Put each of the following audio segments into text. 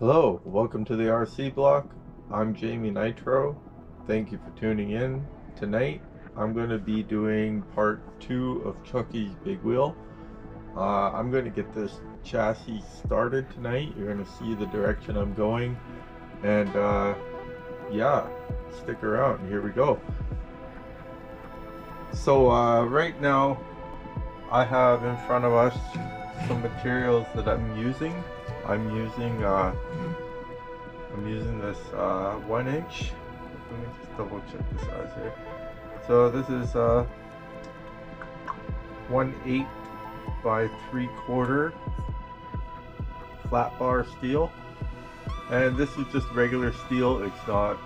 Hello, welcome to the RC block. I'm Jamie Nitro. Thank you for tuning in. Tonight I'm going to be doing part 2 of Chucky's big wheel. I'm going to get this chassis started tonight. You're going to see the direction I'm going, and yeah, stick around. Here we go. So right now I have in front of us some materials that I'm using. I'm using this 1 inch. Let me just double check the size here. So this is 1/8 by 3/4 flat bar steel, and this is just regular steel. It's not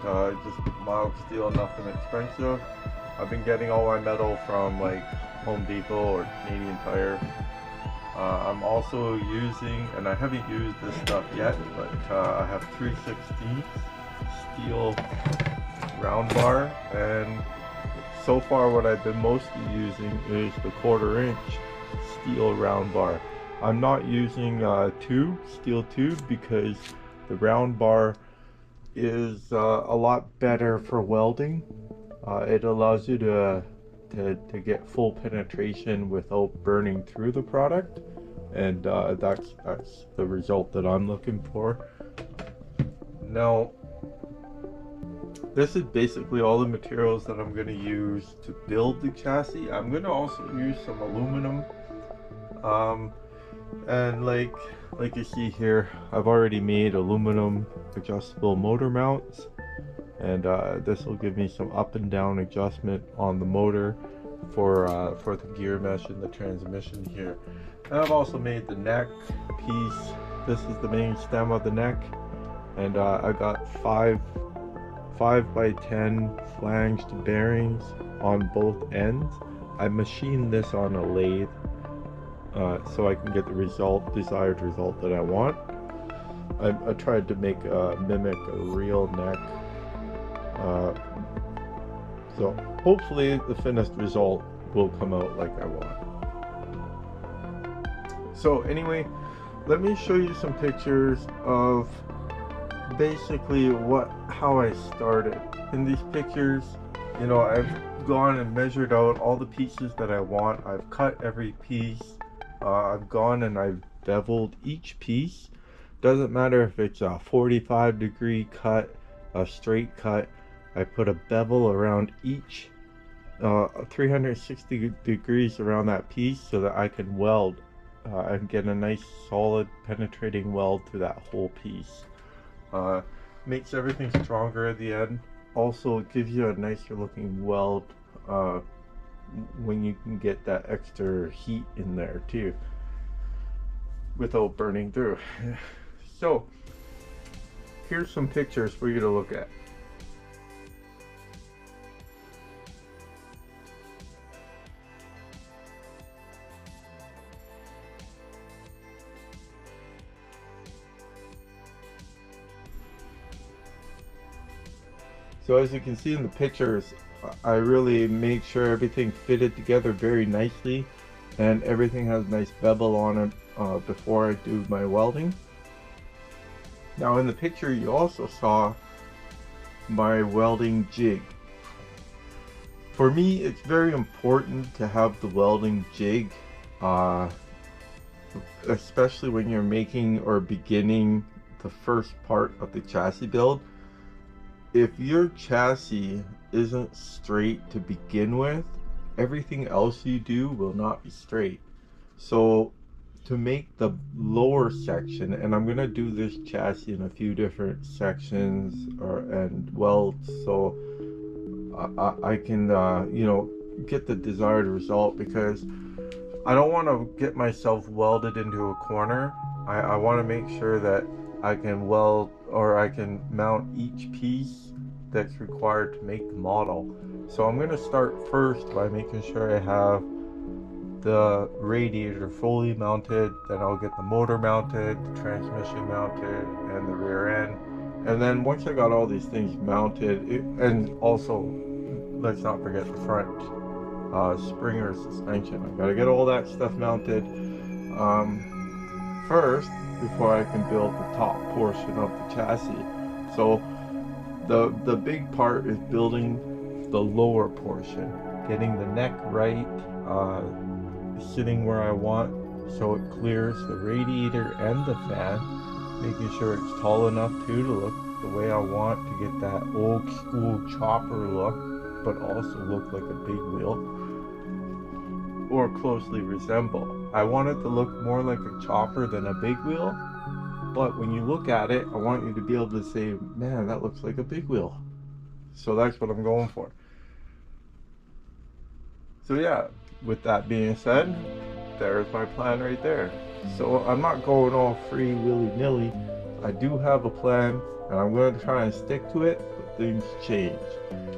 just mild steel, nothing expensive. I've been getting all my metal from like Home Depot or Canadian Tire. I'm also using, and I haven't used this stuff yet, but I have 3/16 steel round bar, and so far what I've been mostly using is the 1/4 inch steel round bar. I'm not using steel tube, because the round bar is a lot better for welding. It allows you to get full penetration without burning through the product, and that's the result that I'm looking for. Now, this is basically all the materials that I'm going to use to build the chassis. I'm going to also use some aluminum, and like you see here, I've already made aluminum adjustable motor mounts, and this will give me some up and down adjustment on the motor for the gear mesh and the transmission here. And I've also made the neck piece. This is the main stem of the neck, and I got 5 by 10 flanged bearings on both ends. I machined this on a lathe so I can get the desired result that I want. I tried to mimic a real neck. So hopefully the finished result will come out like I want. So anyway, let me show you some pictures of basically how I started. In these pictures, you know, I've gone and measured out all the pieces that I want. I've cut every piece. I've gone and I've beveled each piece. Doesn't matter if it's a 45-degree cut, a straight cut. I put a bevel around each 360 degrees around that piece so that I can weld and get a nice solid penetrating weld through that whole piece. Makes everything stronger at the end. Also, it gives you a nicer looking weld when you can get that extra heat in there too without burning through. So here's some pictures for you to look at. So as you can see in the pictures, I really made sure everything fitted together very nicely, and everything has nice bevel on it before I do my welding. Now in the picture you also saw my welding jig. For me, it's very important to have the welding jig, especially when you're making or beginning the first part of the chassis build. If your chassis isn't straight to begin with, everything else you do will not be straight. So to make the lower section, and I'm going to do this chassis in a few different sections and welds, so I can you know, get the desired result, because I don't want to get myself welded into a corner. I want to make sure that I can weld, or I can mount each piece that's required to make the model. So I'm going to start first by making sure I have the radiator fully mounted, then I'll get the motor mounted, the transmission mounted, and the rear end. And then once I got all these things mounted, and also let's not forget the front Springer suspension, I gotta get all that stuff mounted. first before I can build the top portion of the chassis. So the big part is building the lower portion, getting the neck right, sitting where I want so it clears the radiator and the fan, making sure it's tall enough too to look the way I want to get that old school chopper look, but also look like a big wheel or closely resemble. I want it to look more like a chopper than a big wheel, but when you look at it, I want you to be able to say, man, that looks like a big wheel. So that's what I'm going for. So yeah, with that being said, there's my plan right there. So I'm not going all free willy-nilly. I do have a plan and I'm going to try and stick to it, but things change.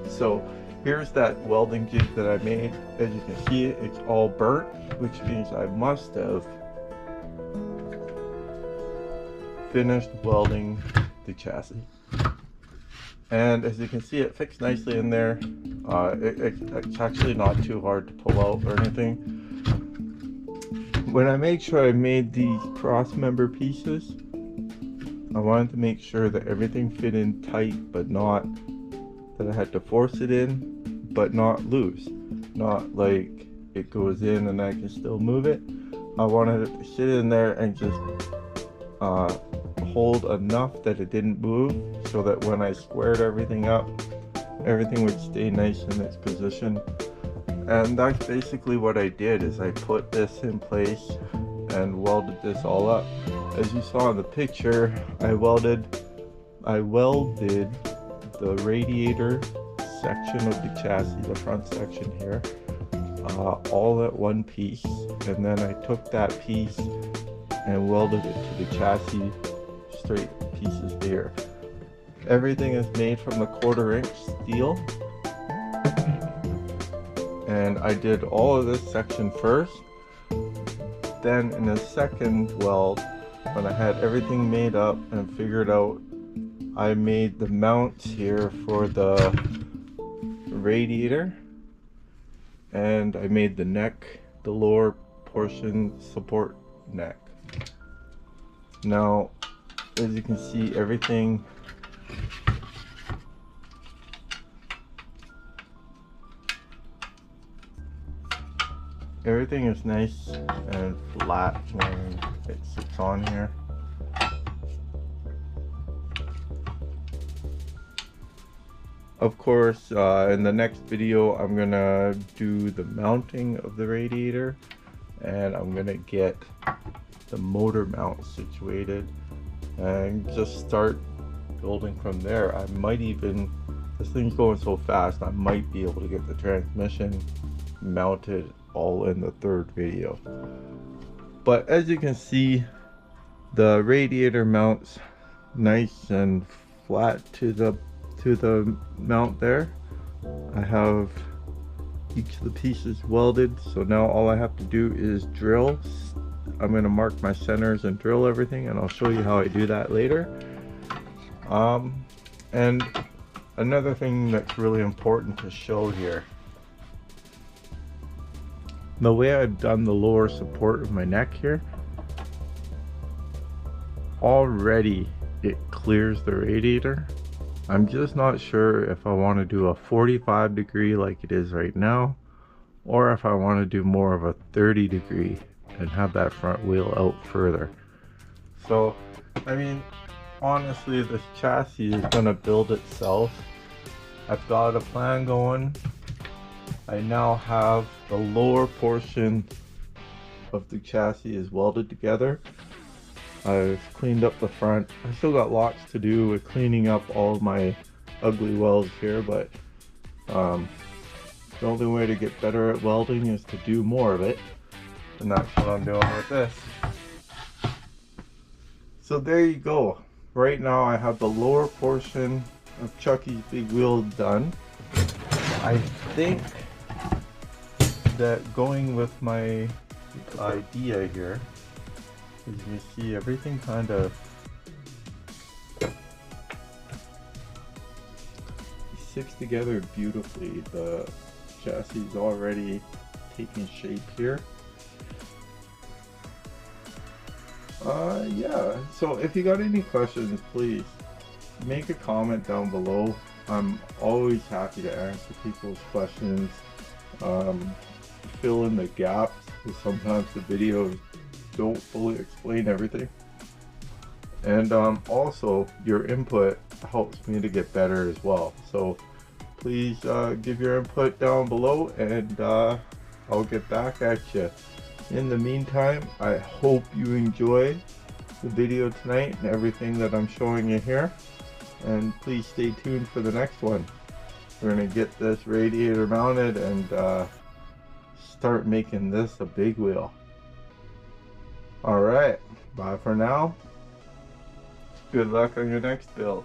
So here's that welding jig that I made. As you can see, it's all burnt, which means I must have finished welding the chassis. And as you can see, it fits nicely in there. It's actually not too hard to pull out or anything. When I made sure I made these cross member pieces, I wanted to make sure that everything fit in tight, but not that I had to force it in, but not loose. Not like it goes in and I can still move it. I wanted it to sit in there and just hold enough that it didn't move, so that when I squared everything up, everything would stay nice in its position. And that's basically what I did, is I put this in place and welded this all up. As you saw in the picture, I welded the radiator section of the chassis, the front section here, all at one piece, and then I took that piece and welded it to the chassis straight pieces here. Everything is made from the 1/4 inch steel, and I did all of this section first. Then in the second weld, when I had everything made up and figured out, I made the mounts here for the radiator, and I made the neck, the lower portion support neck. Now, as you can see, everything is nice and flat when it sits on here. Of course, in the next video, I'm gonna do the mounting of the radiator, and I'm gonna get the motor mount situated and just start building from there. I might even, this thing's going so fast, I might be able to get the transmission mounted all in the third video. But as you can see, the radiator mounts nice and flat to the mount there. I have each of the pieces welded, so now all I have to do is drill. I'm going to mark my centers and drill everything, and I'll show you how I do that later. And another thing that's really important to show here, the way I've done the lower support of my neck here, already it clears the radiator. I'm just not sure if I want to do a 45 degree like it is right now, or if I want to do more of a 30 degree and have that front wheel out further. So, I mean, honestly, this chassis is going to build itself. I've got a plan going. I now have the lower portion of the chassis is welded together. I've cleaned up the front. I still got lots to do with cleaning up all of my ugly welds here, but the only way to get better at welding is to do more of it, and that's what I'm doing with this. So there you go. Right now I have the lower portion of Chucky's big wheel done. I think that going with my idea here, as you see, everything kind of sticks together beautifully. The chassis is already taking shape here. Yeah, so if you got any questions, please make a comment down below. I'm always happy to answer people's questions, um, fill in the gaps, because sometimes the videos don't fully explain everything. And also, your input helps me to get better as well. So please give your input down below, and I'll get back at you. In the meantime, I hope you enjoyed the video tonight and everything that I'm showing you here. And please stay tuned for the next one. We're going to get this radiator mounted and start making this a big wheel. Alright, bye for now. Good luck on your next build.